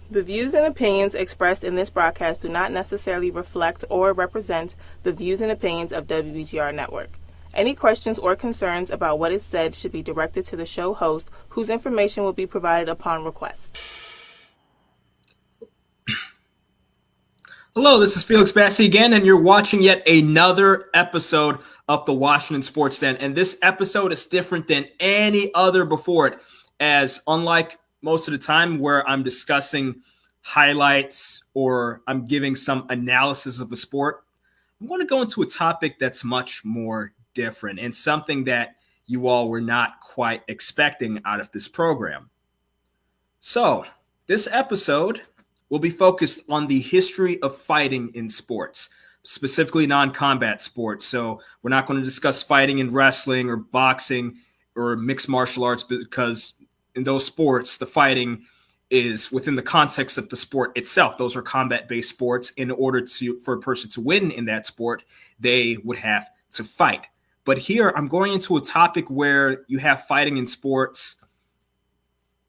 The views and opinions expressed in this broadcast do not necessarily reflect or represent the views and opinions of WBGR Network. Any questions or concerns about what is said should be directed to the show host, whose information will be provided upon request. Hello, this is Felix Bassi again, and you're watching yet another episode of the Washington Sports Den. And this episode is different than any other before it, as unlike most of the time where I'm discussing highlights or I'm giving some analysis of a sport, I'm going to go into a topic that's much more different and something that you all were not quite expecting out of this program. So, this episode will be focused on the history of fighting in sports, specifically non-combat sports. So we're not going to discuss fighting in wrestling or boxing or mixed martial arts, because in those sports, the fighting is within the context of the sport itself. Those are combat-based sports. In order for a person to win in that sport, they would have to fight. But here I'm going into a topic where you have fighting in sports,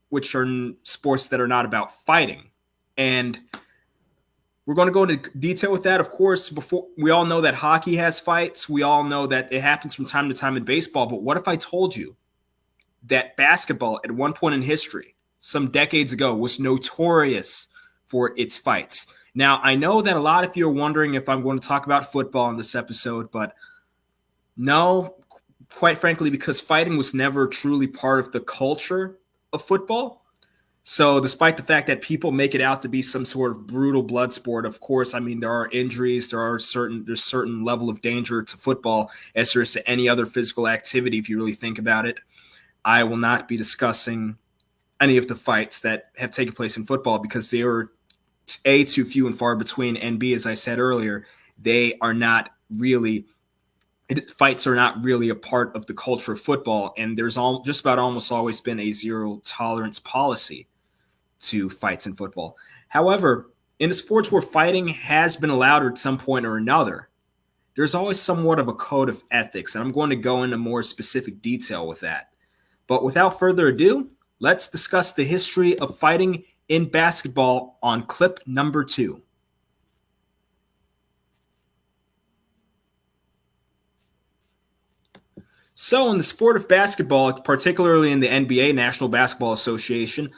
which are sports that are not about fighting. And we're going to go into detail with that. Of course, before we all know that hockey has fights. We all know that it happens from time to time in baseball. But what if I told you that basketball at one point in history, some decades ago, was notorious for its fights? Now, I know that a lot of you are wondering if I'm going to talk about football in this episode, but no, quite frankly, because fighting was never truly part of the culture of football. So despite the fact that people make it out to be some sort of brutal blood sport, of course, I mean, there are injuries, there's certain level of danger to football as there is to any other physical activity, if you really think about it. I will not be discussing any of the fights that have taken place in football because they are A, too few and far between, and B, as I said earlier, fights are not really a part of the culture of football, and there's just about almost always been a zero tolerance policy to fights in football. However, in the sports where fighting has been allowed at some point or another, there's always somewhat of a code of ethics, and I'm going to go into more specific detail with that. But without further ado, let's discuss the history of fighting in basketball on clip number 2. So in the sport of basketball, particularly in the NBA, National Basketball Association,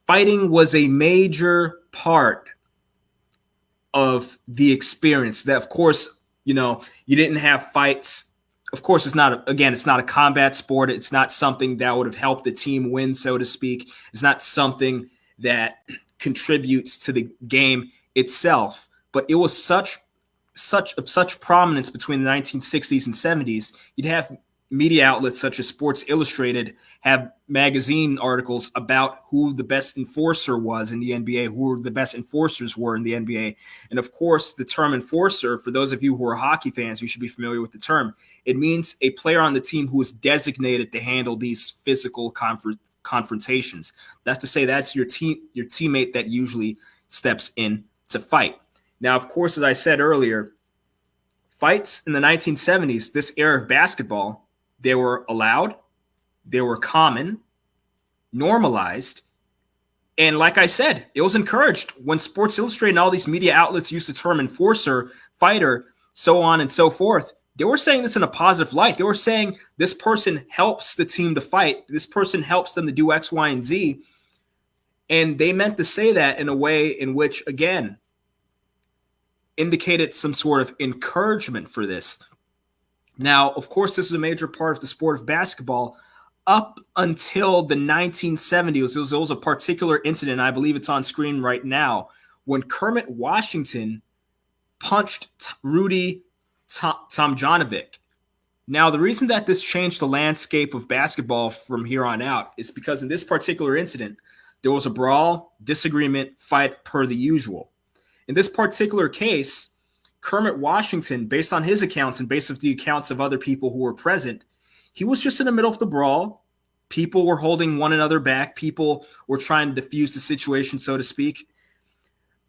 fighting was a major part of the experience. That, of course, you didn't have fights. Of course, it's not a combat sport. It's not something that would have helped the team win, so to speak. It's not something that contributes to the game itself. But it was such prominence between the 1960s and 70s. You'd have media outlets such as Sports Illustrated have magazine articles about who the best enforcer was in the NBA, who the best enforcers were in the NBA. And of course, the term enforcer, for those of you who are hockey fans, you should be familiar with the term. It means a player on the team who is designated to handle these physical confrontations. That's to say that's your teammate that usually steps in to fight. Now, of course, as I said earlier, fights in the 1970s, this era of basketball, they were allowed, they were common, normalized, and like I said, it was encouraged. When Sports Illustrated and all these media outlets used the term enforcer, fighter, so on and so forth, they were saying this in a positive light. They were saying this person helps the team to fight. This person helps them to do X, Y, and Z. And they meant to say that in a way in which, again, indicated some sort of encouragement for this. Now, of course, this is a major part of the sport of basketball up until the 1970s. There was a particular incident, I believe it's on screen right now, when Kermit Washington punched Rudy Tomjanovic. Now, the reason that this changed the landscape of basketball from here on out is because in this particular incident, there was a brawl, disagreement, fight per the usual. In this particular case, Kermit Washington, based on his accounts and based on the accounts of other people who were present, he was just in the middle of the brawl. People were holding one another back. People were trying to defuse the situation, so to speak.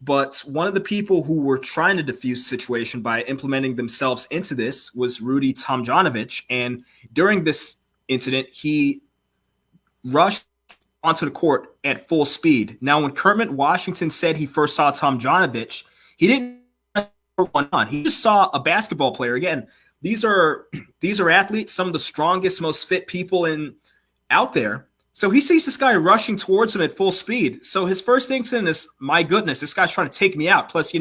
But one of the people who were trying to defuse the situation by implementing themselves into this was Rudy Tomjanovic. And during this incident, he rushed onto the court at full speed. Now, when Kermit Washington said he first saw Tomjanovich, he didn't one on. He just saw a basketball player. Again, these are athletes, some of the strongest, most fit people out there. So he sees this guy rushing towards him at full speed. So his first instinct is, my goodness, this guy's trying to take me out. Plus,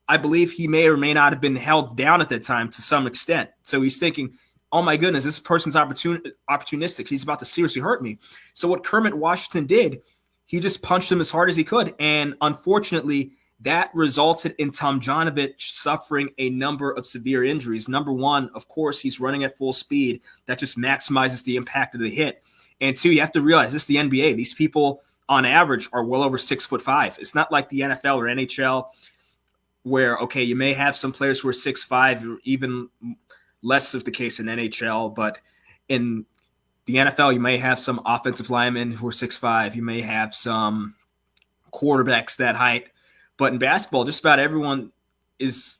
I believe he may or may not have been held down at that time to some extent. So he's thinking, oh my goodness, this person's opportunistic. He's about to seriously hurt me. So what Kermit Washington did, he just punched him as hard as he could. And unfortunately, that resulted in Tomjanovich suffering a number of severe injuries. Number one, of course, he's running at full speed. That just maximizes the impact of the hit. And two, you have to realize this is the NBA. These people on average are well over 6'5". It's not like the NFL or NHL where, okay, you may have some players who are 6'5", or even less of the case in NHL, but in the NFL, you may have some offensive linemen who are 6'5". You may have some quarterbacks that height. But in basketball, just about everyone is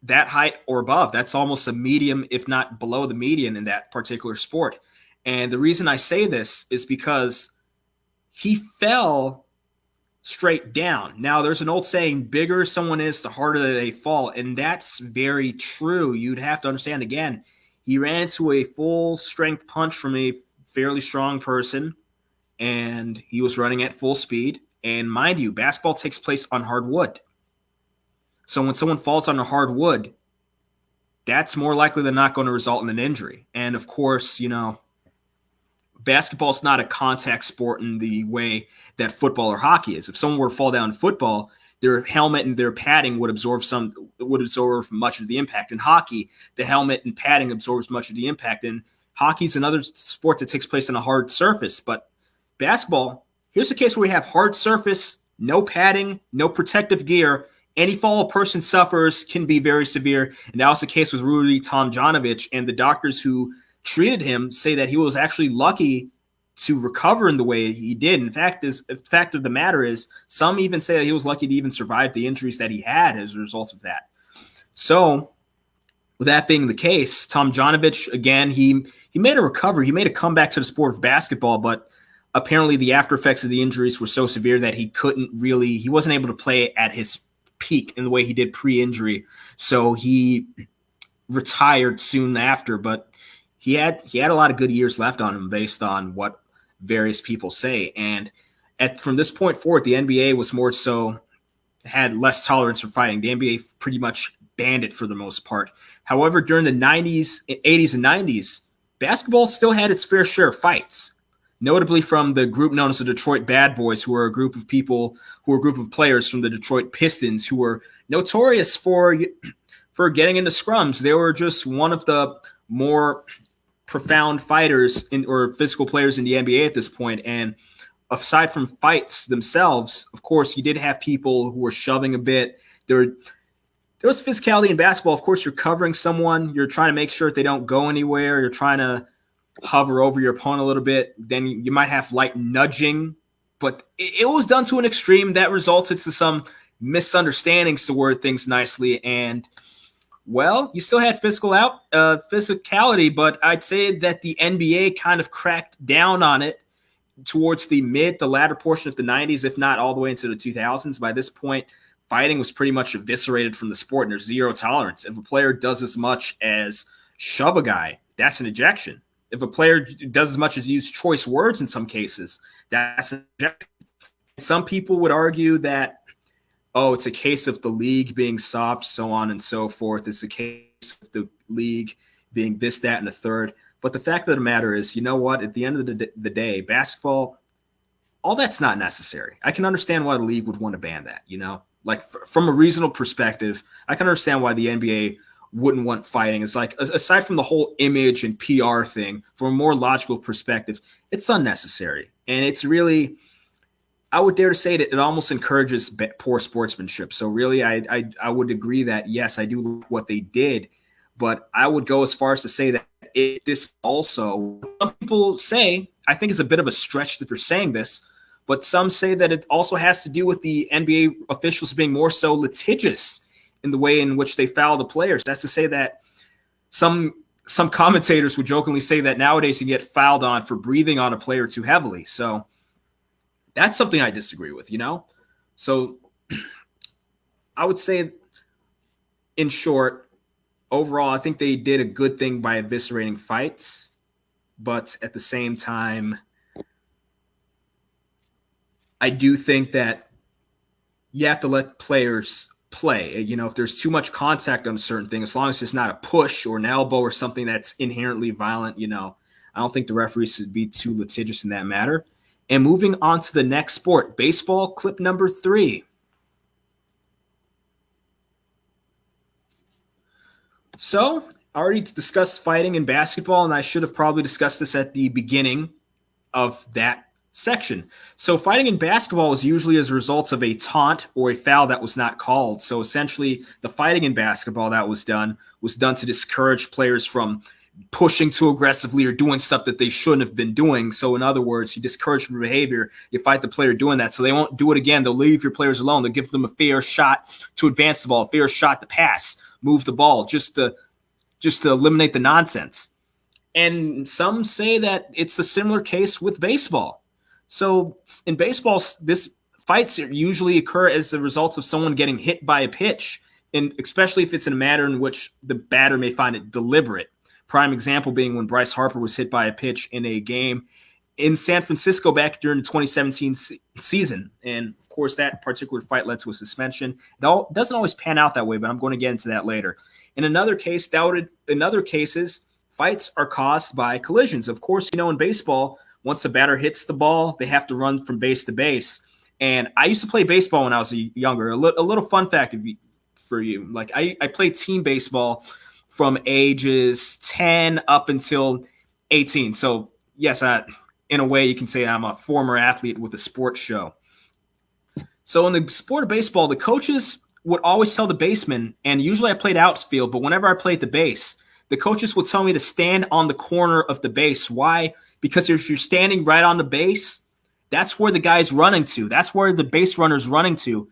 that height or above. That's almost a medium, if not below the median in that particular sport. And the reason I say this is because he fell straight down. Now, there's an old saying, bigger someone is, the harder they fall. And that's very true. You'd have to understand, again, he ran into a full-strength punch from a fairly strong person, and he was running at full speed. And mind you, basketball takes place on hardwood. So when someone falls on a hardwood, that's more likely than not going to result in an injury. And of course, basketball is not a contact sport in the way that football or hockey is. If someone were to fall down in football, their helmet and their padding would absorb much of the impact. In hockey, the helmet and padding absorbs much of the impact. And hockey is another sport that takes place on a hard surface. But basketball, here's a case where we have hard surface, no padding, no protective gear. Any fall a person suffers can be very severe. And that was the case with Rudy Tomjanovich. And the doctors who treated him say that he was actually lucky to recover in the way he did. In fact, the fact of the matter is, some even say that he was lucky to even survive the injuries that he had as a result of that. So, with that being the case, Tomjanovich, again, he made a recovery. He made a comeback to the sport of basketball, but apparently the after effects of the injuries were so severe that he wasn't able to play at his peak in the way he did pre-injury. So he retired soon after, but he had a lot of good years left on him based on what various people say. And from this point forward, the NBA was more so had less tolerance for fighting. The NBA pretty much banned it for the most part. However, during the 80s and 90s, basketball still had its fair share of fights, notably from the group known as the Detroit Bad Boys, who were a group of players from the Detroit Pistons who were notorious for getting into scrums. They were just one of the more profound fighters or physical players in the NBA at this point. And aside from fights themselves, of course, you did have people who were shoving a bit. There was physicality in basketball. Of course, you're covering someone. You're trying to make sure that they don't go anywhere. You're trying to hover over your opponent a little bit. Then you might have light nudging. But it was done to an extreme that resulted to some misunderstandings, to word things nicely. And well, you still had physicality, but I'd say that the NBA kind of cracked down on it towards the latter portion of the 90s, if not all the way into the 2000s. By this point, fighting was pretty much eviscerated from the sport, and there's zero tolerance. If a player does as much as shove a guy, that's an ejection. If a player does as much as use choice words in some cases, that's an ejection. Some people would argue that, it's a case of the league being soft, so on and so forth. It's a case of the league being this, that, and the third. But the fact of the matter is, you know what? At the end of the day, basketball, all that's not necessary. I can understand why the league would want to ban that, Like, from a reasonable perspective, I can understand why the NBA wouldn't want fighting. It's like, aside from the whole image and PR thing, from a more logical perspective, it's unnecessary. And it's really, I would dare to say that it almost encourages poor sportsmanship. So really, I would agree that, yes, I do like what they did, but I would go as far as to say that this also, some people say, I think it's a bit of a stretch that they're saying this, but some say that it also has to do with the NBA officials being more so litigious in the way in which they foul the players. That's to say that some some commentators would jokingly say that nowadays you get fouled on for breathing on a player too heavily. So that's something I disagree with, So I would say, in short, overall, I think they did a good thing by eviscerating fights. But at the same time, I do think that you have to let players play. If there's too much contact on a certain thing, as long as it's not a push or an elbow or something that's inherently violent, I don't think the referees should be too litigious in that matter. And moving on to the next sport, baseball, clip number 3. So I already discussed fighting in basketball, and I should have probably discussed this at the beginning of that section. So fighting in basketball is usually as a result of a taunt or a foul that was not called. So essentially, the fighting in basketball that was done to discourage players from pushing too aggressively or doing stuff that they shouldn't have been doing. So in other words, you discourage their behavior, you fight the player doing that, so they won't do it again. They'll leave your players alone. They'll give them a fair shot to advance the ball, a fair shot to pass, move the ball, just to eliminate the nonsense. And some say that it's a similar case with baseball. So in baseball, this fights usually occur as the result of someone getting hit by a pitch, and especially if it's in a manner in which the batter may find it deliberate. Prime example being when Bryce Harper was hit by a pitch in a game in San Francisco back during the 2017 season. And, of course, that particular fight led to a suspension. It doesn't always pan out that way, but I'm going to get into that later. In other cases, fights are caused by collisions. Of course, in baseball, once a batter hits the ball, they have to run from base to base. And I used to play baseball when I was younger. A little fun fact for you. Like, I played team baseball from ages 10 up until 18. So, yes, in a way, you can say I'm a former athlete with a sports show. So in the sport of baseball, the coaches would always tell the baseman, and usually I played outfield, but whenever I played the base, the coaches would tell me to stand on the corner of the base. Why? Because if you're standing right on the base, that's where the guy's running to. That's where the base runner's running to.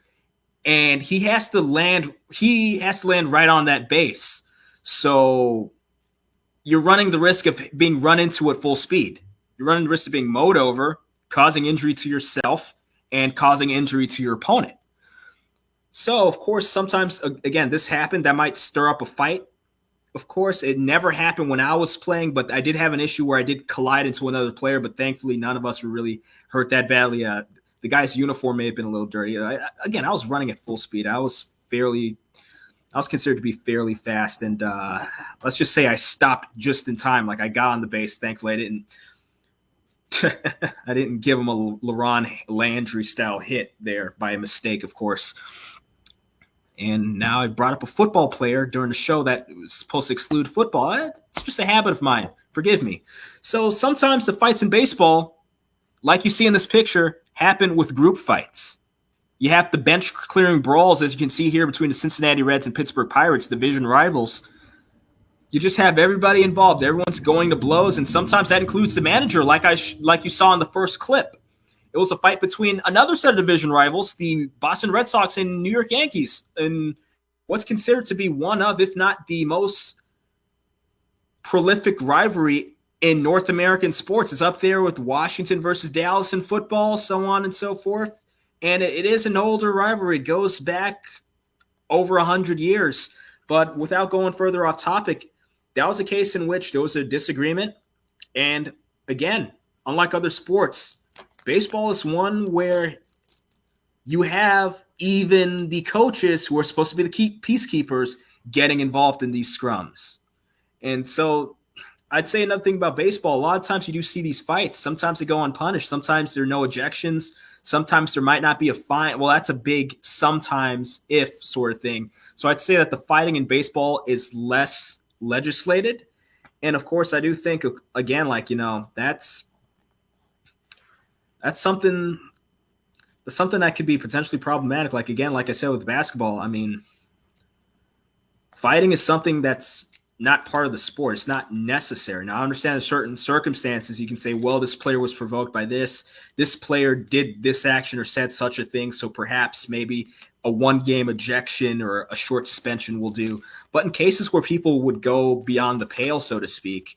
And he has to land right on that base. So you're running the risk of being run into at full speed. You're running the risk of being mowed over, causing injury to yourself, and causing injury to your opponent. So, of course, sometimes, again, this happened. That might stir up a fight. Of course, it never happened when I was playing, but I did have an issue where I did collide into another player, but thankfully none of us were really hurt that badly. The guy's uniform may have been a little dirty. I was running at full speed. I was considered to be fairly fast, and let's just say I stopped just in time. Like, I got on the base. Thankfully, I didn't give him a LeRon Landry style hit there by a mistake, of course. And now I brought up a football player during the show that was supposed to exclude football. It's just a habit of mine. Forgive me. So sometimes the fights in baseball, like you see in this picture, happen with group fights. You have the bench-clearing brawls, as you can see here, between the Cincinnati Reds and Pittsburgh Pirates, division rivals. You just have everybody involved. Everyone's going to blows, and sometimes that includes the manager, like you saw in the first clip. It was a fight between another set of division rivals, the Boston Red Sox and New York Yankees, and what's considered to be one of, if not the most prolific rivalry in North American sports. It's up there with Washington versus Dallas in football, so on and so forth. And it is an older rivalry. It goes back over 100 years. But without going further off topic, that was a case in which there was a disagreement. And again, unlike other sports, baseball is one where you have even the coaches who are supposed to be the peacekeepers getting involved in these scrums. And so I'd say another thing about baseball, a lot of times you do see these fights. Sometimes they go unpunished. Sometimes there are no ejections. Sometimes there might not be a fine. Well, that's a big sometimes if sort of thing. So I'd say that the fighting in baseball is less legislated. And, of course, I do think, again, that's something that could be potentially problematic. Like I said with basketball, I mean, fighting is something that's not part of the sport. It's not necessary. Now, I understand in certain circumstances you can say, well, this player was provoked by this. This player did this action or said such a thing, so perhaps maybe a 1-game ejection or a short suspension will do. But in cases where people would go beyond the pale, so to speak,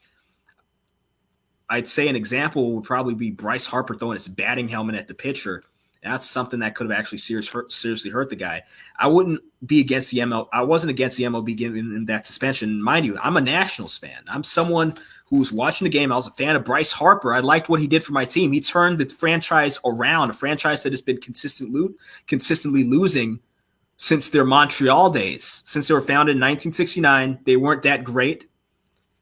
I'd say an example would probably be Bryce Harper throwing his batting helmet at the pitcher. That's something that could have actually seriously hurt the guy. I wouldn't be against the MLB. I wasn't against the MLB giving that suspension. Mind you, I'm a Nationals fan. I'm someone who was watching the game. I was a fan of Bryce Harper. I liked what he did for my team. He turned the franchise around, a franchise that has been consistently losing since their Montreal days. Since they were founded in 1969, they weren't that great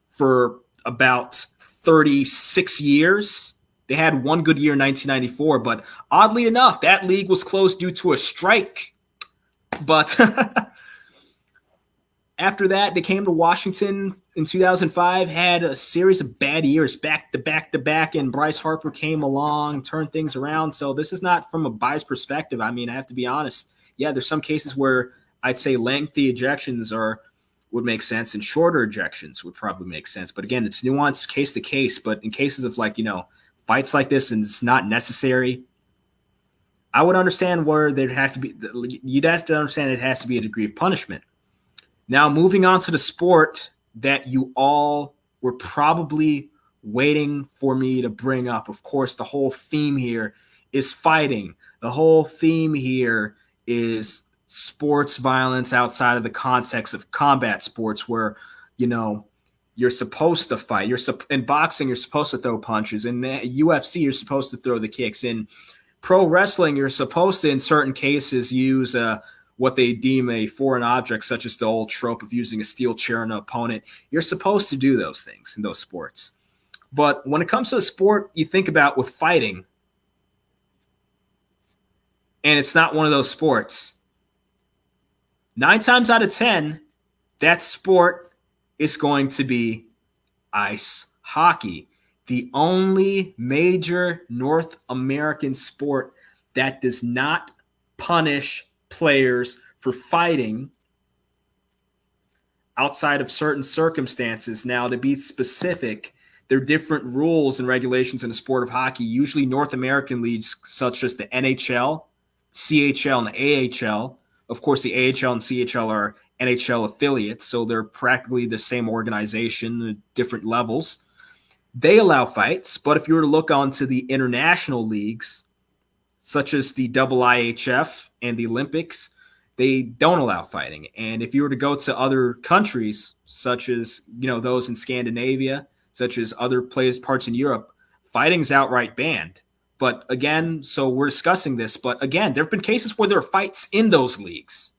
for about 36 years. They had one good year in 1994, but oddly enough, that league was closed due to a strike. But after that, they came to Washington in 2005, had a series of bad years back to back, and Bryce Harper came along, turned things around. So this is not from a biased perspective. I mean, I have to be honest. Yeah, there's some cases where I'd say lengthy ejections would make sense, and shorter ejections would probably make sense. But again, it's nuanced case to case. But in cases of fights like this and it's not necessary, I would understand where you'd have to understand it has to be a degree of punishment. Now, moving on to the sport that you all were probably waiting for me to bring up. Of course, the whole theme here is fighting. The whole theme here is sports violence outside of the context of combat sports where, you're supposed to fight. In boxing, you're supposed to throw punches. In the UFC, you're supposed to throw the kicks. In pro wrestling, you're supposed to, in certain cases, use what they deem a foreign object, such as the old trope of using a steel chair on an opponent. You're supposed to do those things in those sports. But when it comes to a sport you think about with fighting, and it's not one of those sports, 9 times out of 10, that sport is going to be ice hockey, the only major North American sport that does not punish players for fighting outside of certain circumstances. Now, to be specific, there are different rules and regulations in the sport of hockey. Usually North American leagues such as the NHL, CHL, and the AHL. Of course, the AHL and CHL are NHL affiliates, so they're practically the same organization at different levels. They allow fights, but if you were to look onto the international leagues, such as the IIHF and the Olympics, they don't allow fighting. And if you were to go to other countries, such as those in Scandinavia, such as other parts in Europe, fighting's outright banned. But again, so we're discussing this, but again, there have been cases where there are fights in those leagues.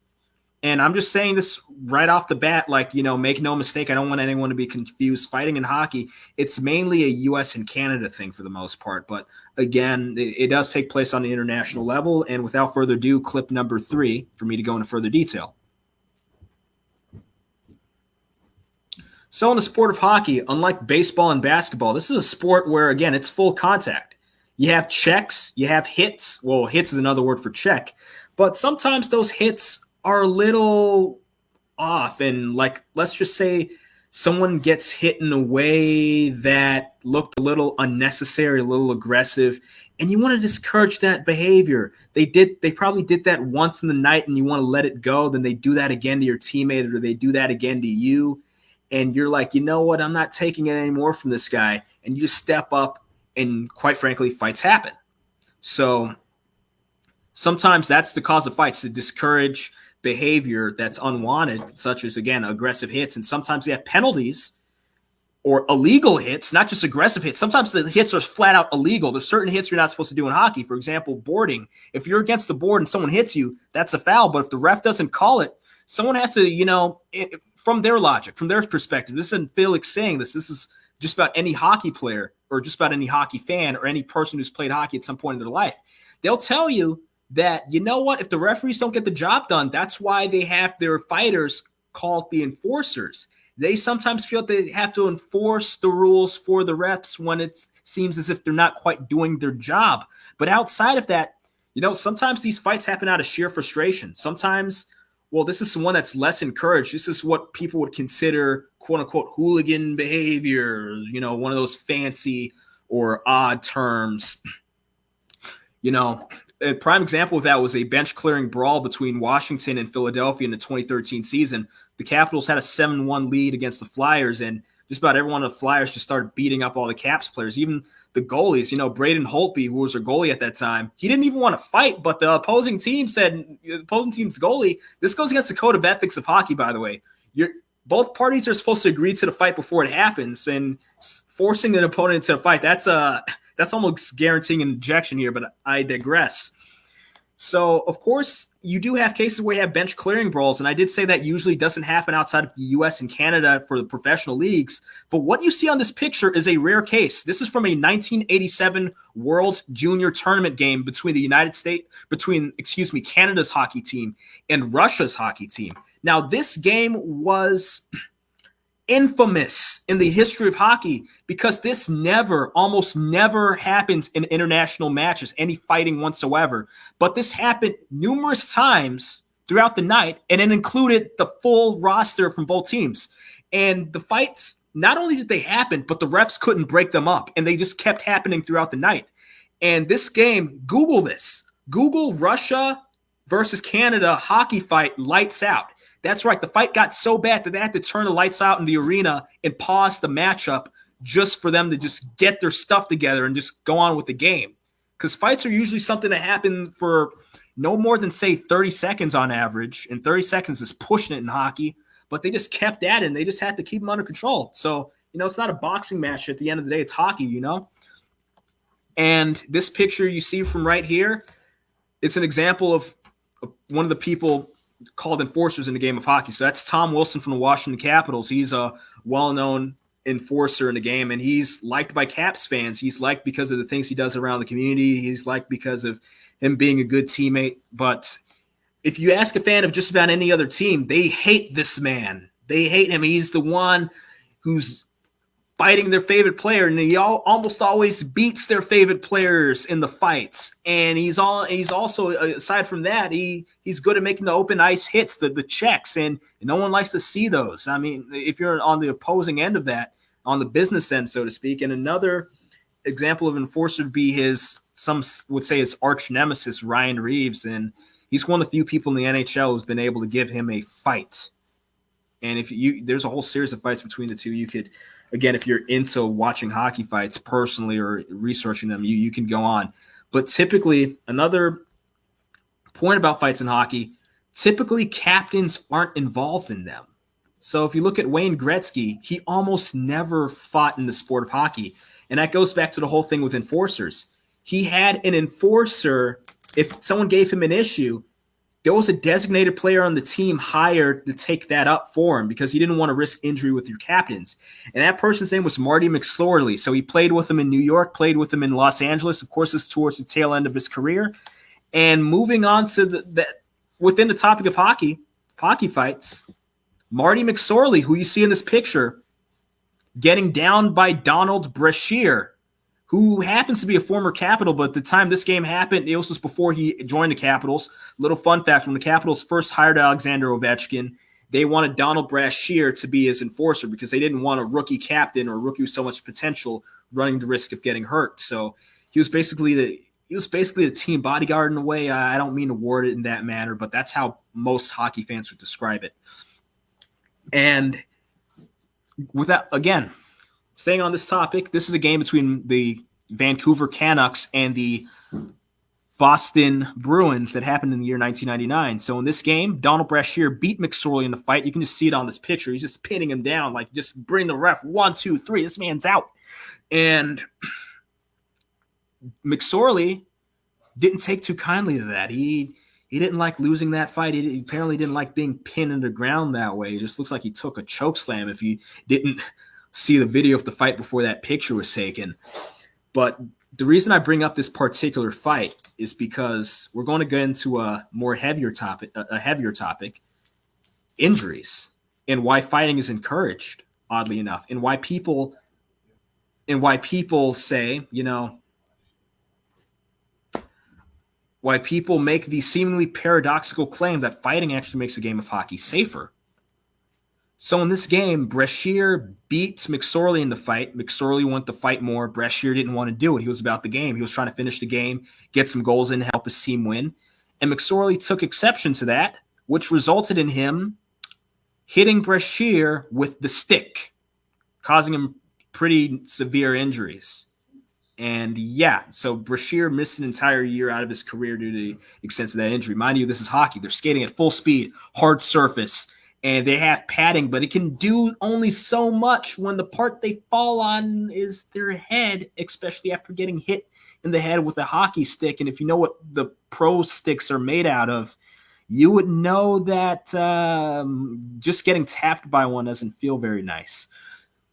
And I'm just saying this right off the bat, make no mistake, I don't want anyone to be confused. Fighting in hockey, it's mainly a U.S. and Canada thing for the most part. But again, it does take place on the international level. And without further ado, clip number 3 for me to go into further detail. So in the sport of hockey, unlike baseball and basketball, this is a sport where, again, it's full contact. You have checks, you have hits. Well, hits is another word for check. But sometimes those hits are a little off. And let's just say someone gets hit in a way that looked a little unnecessary, a little aggressive, and you want to discourage that behavior. They probably did that once in the night and you want to let it go. Then they do that again to your teammate or they do that again to you. And you're like, you know what? I'm not taking it anymore from this guy. And you step up and quite frankly, fights happen. So sometimes that's the cause of fights, to discourage behavior that's unwanted, such as, again, aggressive hits. And sometimes they have penalties or illegal hits, not just aggressive hits. Sometimes the hits are flat out illegal. There's certain hits you're not supposed to do in hockey. For example, boarding. If you're against the board and someone hits you, that's a foul. But if the ref doesn't call it, someone has to, from their logic, from their perspective, this isn't Felix saying this. This is just about any hockey player or just about any hockey fan or any person who's played hockey at some point in their life. They'll tell you that, if the referees don't get the job done, that's why they have their fighters called the enforcers. They sometimes feel they have to enforce the rules for the refs when it seems as if they're not quite doing their job. But outside of that, sometimes these fights happen out of sheer frustration. Sometimes, this is one that's less encouraged. This is what people would consider, quote unquote, hooligan behavior, one of those fancy or odd terms. a prime example of that was a bench clearing brawl between Washington and Philadelphia in the 2013 season. The Capitals had a 7-1 lead against the Flyers, and just about everyone on the Flyers just started beating up all the Caps players, even the goalies. Braden Holtby, who was their goalie at that time, he didn't even want to fight, but the opposing team's goalie, this goes against the code of ethics of hockey, by the way. Both parties are supposed to agree to the fight before it happens, and forcing an opponent to fight, that's almost guaranteeing an ejection here, but I digress. So, of course, you do have cases where you have bench clearing brawls, and I did say that usually doesn't happen outside of the U.S. and Canada for the professional leagues. But what you see on this picture is a rare case. This is from a 1987 World Junior Tournament game between Canada's hockey team and Russia's hockey team. Now, this game was infamous in the history of hockey because this almost never happens in international matches, any fighting whatsoever. But this happened numerous times throughout the night, and it included the full roster from both teams. And the fights, not only did they happen, but the refs couldn't break them up, and they just kept happening throughout the night. And this game, Google this. Google Russia versus Canada hockey fight lights out. That's right. The fight got so bad that they had to turn the lights out in the arena and pause the matchup just for them to just get their stuff together and just go on with the game. Because fights are usually something that happen for no more than, say, 30 seconds on average. And 30 seconds is pushing it in hockey. But they just kept at it, and they just had to keep them under control. So, it's not a boxing match at the end of the day. It's hockey, And this picture you see from right here, it's an example of one of the people called enforcers in the game of hockey. So that's Tom Wilson from the Washington Capitals. He's a well-known enforcer in the game, and he's liked by Caps fans. He's liked because of the things he does around the community. He's liked because of him being a good teammate. But if you ask a fan of just about any other team, they hate this man. They hate him. He's the one who's fighting their favorite player, and he almost always beats their favorite players in the fights. And he's also, aside from that, he's good at making the open ice hits, the checks, and no one likes to see those. I mean, if you're on the opposing end of that, on the business end, so to speak. And another example of enforcer would be some would say his arch nemesis, Ryan Reeves, and he's one of the few people in the NHL who's been able to give him a fight. And there's a whole series of fights between the two. You could, again, if you're into watching hockey fights personally or researching them, you can go on. But typically, another point about fights in hockey, typically captains aren't involved in them. So if you look at Wayne Gretzky, he almost never fought in the sport of hockey. And that goes back to the whole thing with enforcers. He had an enforcer. If someone gave him an issue, there was a designated player on the team hired to take that up for him because he didn't want to risk injury with your captains. And that person's name was Marty McSorley. So he played with him in New York, played with him in Los Angeles. Of course, it's towards the tail end of his career. And moving on to within the topic of hockey fights, Marty McSorley, who you see in this picture, getting down by Donald Brashear, who happens to be a former Capital, but at the time this game happened, it was just before he joined the Capitals. Little fun fact, when the Capitals first hired Alexander Ovechkin, they wanted Donald Brashear to be his enforcer because they didn't want a rookie captain or a rookie with so much potential running the risk of getting hurt. So he was basically the team bodyguard in a way. I don't mean to word it in that manner, but that's how most hockey fans would describe it. And with that, again, staying on this topic, this is a game between the Vancouver Canucks and the Boston Bruins that happened in the year 1999. So in this game, Donald Brashear beat McSorley in the fight. You can just see it on this picture. He's just pinning him down, like just bring the ref 1, 2, 3. This man's out. And McSorley didn't take too kindly to that. He didn't like losing that fight. He apparently didn't like being pinned to the ground that way. It just looks like he took a choke slam if you didn't see the video of the fight before that picture was taken. But the reason I bring up this particular fight is because we're going to get into a heavier topic, injuries, and why fighting is encouraged, oddly enough, and why people say, why people make the seemingly paradoxical claim that fighting actually makes the game of hockey safer. So in this game, Brashear beats McSorley in the fight. McSorley wanted to fight more. Brashear didn't want to do it. He was about the game. He was trying to finish the game, get some goals in, help his team win. And McSorley took exception to that, which resulted in him hitting Brashear with the stick, causing him pretty severe injuries. And yeah, so Brashear missed an entire year out of his career due to the extent of that injury. Mind you, this is hockey. They're skating at full speed, hard surface, and they have padding, but it can do only so much when the part they fall on is their head, especially after getting hit in the head with a hockey stick. And if you know what the pro sticks are made out of, you would know that just getting tapped by one doesn't feel very nice.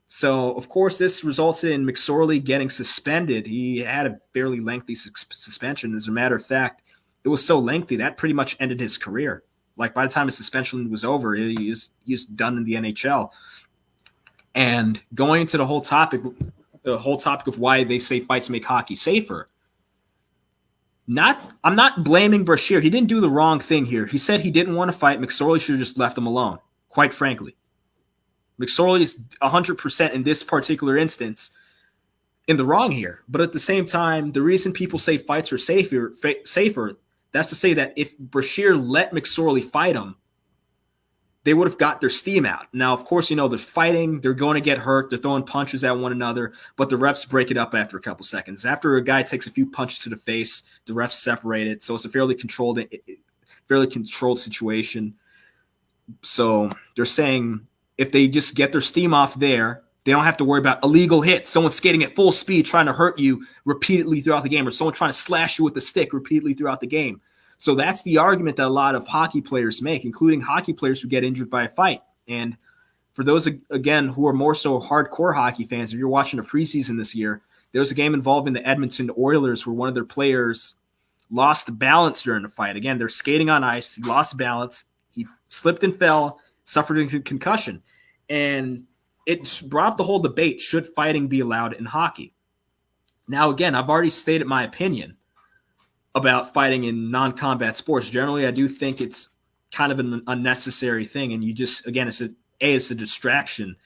So, of course, this resulted in McSorley getting suspended. He had a fairly lengthy suspension. As a matter of fact, it was so lengthy that pretty much ended his career. Like, by the time his suspension was over, he was done in the NHL. And going into the whole topic of why they say fights make hockey safer, I'm not blaming Brashear. He didn't do the wrong thing here. He said he didn't want to fight. McSorley should have just left him alone, quite frankly. McSorley is 100% in this particular instance in the wrong here. But at the same time, the reason people say fights are safer, that's to say that if Brashear let McSorley fight him, they would have got their steam out. Now, of course, they're fighting, they're going to get hurt, they're throwing punches at one another, but the refs break it up after a couple seconds. After a guy takes a few punches to the face, the refs separate it. So it's a fairly controlled situation. So they're saying if they just get their steam off there, they don't have to worry about illegal hits, someone skating at full speed trying to hurt you repeatedly throughout the game, or someone trying to slash you with the stick repeatedly throughout the game. So that's the argument that a lot of hockey players make, including hockey players who get injured by a fight. And for those, again, who are more so hardcore hockey fans, if you're watching a preseason this year, there was a game involving the Edmonton Oilers where one of their players lost balance during the fight. Again, they're skating on ice. He lost balance. He slipped and fell, suffered a concussion. And it brought up the whole debate, should fighting be allowed in hockey? Now, again, I've already stated my opinion about fighting in non-combat sports. Generally, I do think it's kind of an unnecessary thing. And you just, again, it's a distraction.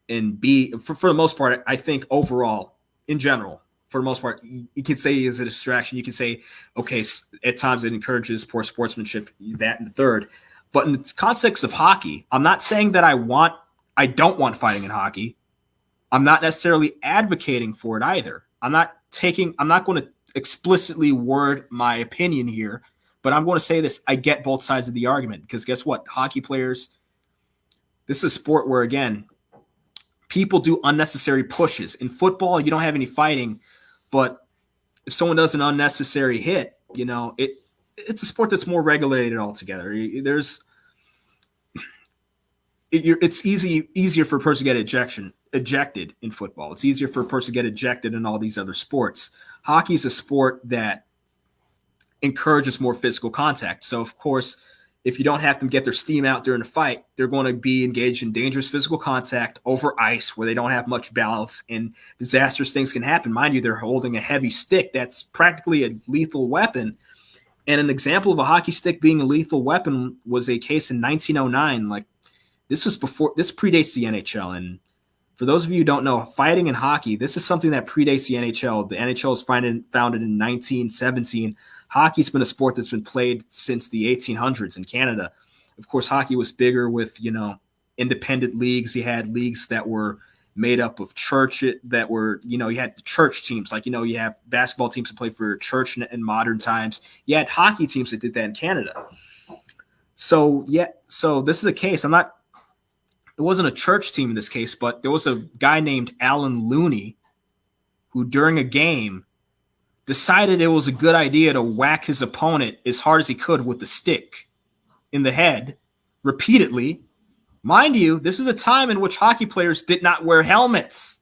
And B, for the most part, I think overall, in general, for the most part, you can say it's a distraction. You can say, okay, at times it encourages poor sportsmanship, that and the third. But in the context of hockey, I'm not saying that I don't want fighting in hockey. I'm not necessarily advocating for it either. I'm not going to explicitly word my opinion here, but I'm going to say this. I get both sides of the argument because guess what? Hockey players, this is a sport where, again, people do unnecessary pushes. In football, you don't have any fighting, but if someone does an unnecessary hit, it's a sport that's more regulated altogether. It's easier for a person to get ejected in football. It's easier for a person to get ejected in all these other sports. Hockey is a sport that encourages more physical contact. So, of course, if you don't have them get their steam out during a fight, they're going to be engaged in dangerous physical contact over ice where they don't have much balance, and disastrous things can happen. Mind you, they're holding a heavy stick that's practically a lethal weapon. And an example of a hockey stick being a lethal weapon was a case in 1909. This predates the NHL. And for those of you who don't know, fighting in hockey, this is something that predates the NHL. The NHL was founded in 1917. Hockey's been a sport that's been played since the 1800s in Canada. Of course, hockey was bigger with, independent leagues. You had leagues that were made up of church that were, you had church teams. You have basketball teams that play for church in modern times. You had hockey teams that did that in Canada. So this is a case. It wasn't a church team in this case, but there was a guy named Alan Looney who during a game decided it was a good idea to whack his opponent as hard as he could with the stick in the head repeatedly. Mind you, this is a time in which hockey players did not wear helmets.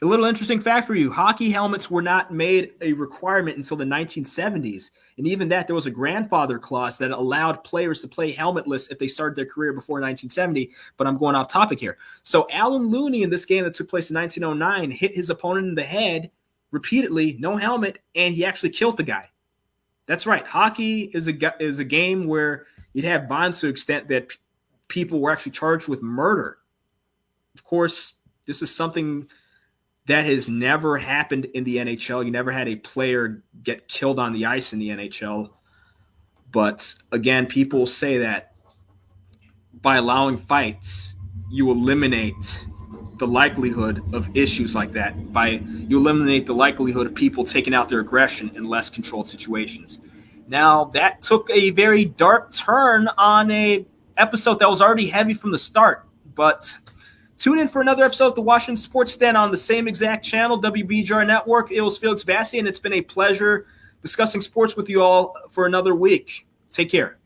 A little interesting fact for you, hockey helmets were not made a requirement until the 1970s. And even that, there was a grandfather clause that allowed players to play helmetless if they started their career before 1970. But I'm going off topic here. So Alan Looney in this game that took place in 1909 hit his opponent in the head repeatedly, no helmet, and he actually killed the guy. That's right. Hockey is a game where you'd have bonds to the extent that people were actually charged with murder. Of course, this is something that has never happened in the NHL. You never had a player get killed on the ice in the NHL. But again, people say that by allowing fights, you eliminate the likelihood of issues like that. You eliminate the likelihood of people taking out their aggression in less controlled situations. Now, that took a very dark turn on a episode that was already heavy from the start. But tune in for another episode of the Washington Sports Stand on the same exact channel, WBGR Network. It was Felix Bassi, and it's been a pleasure discussing sports with you all for another week. Take care.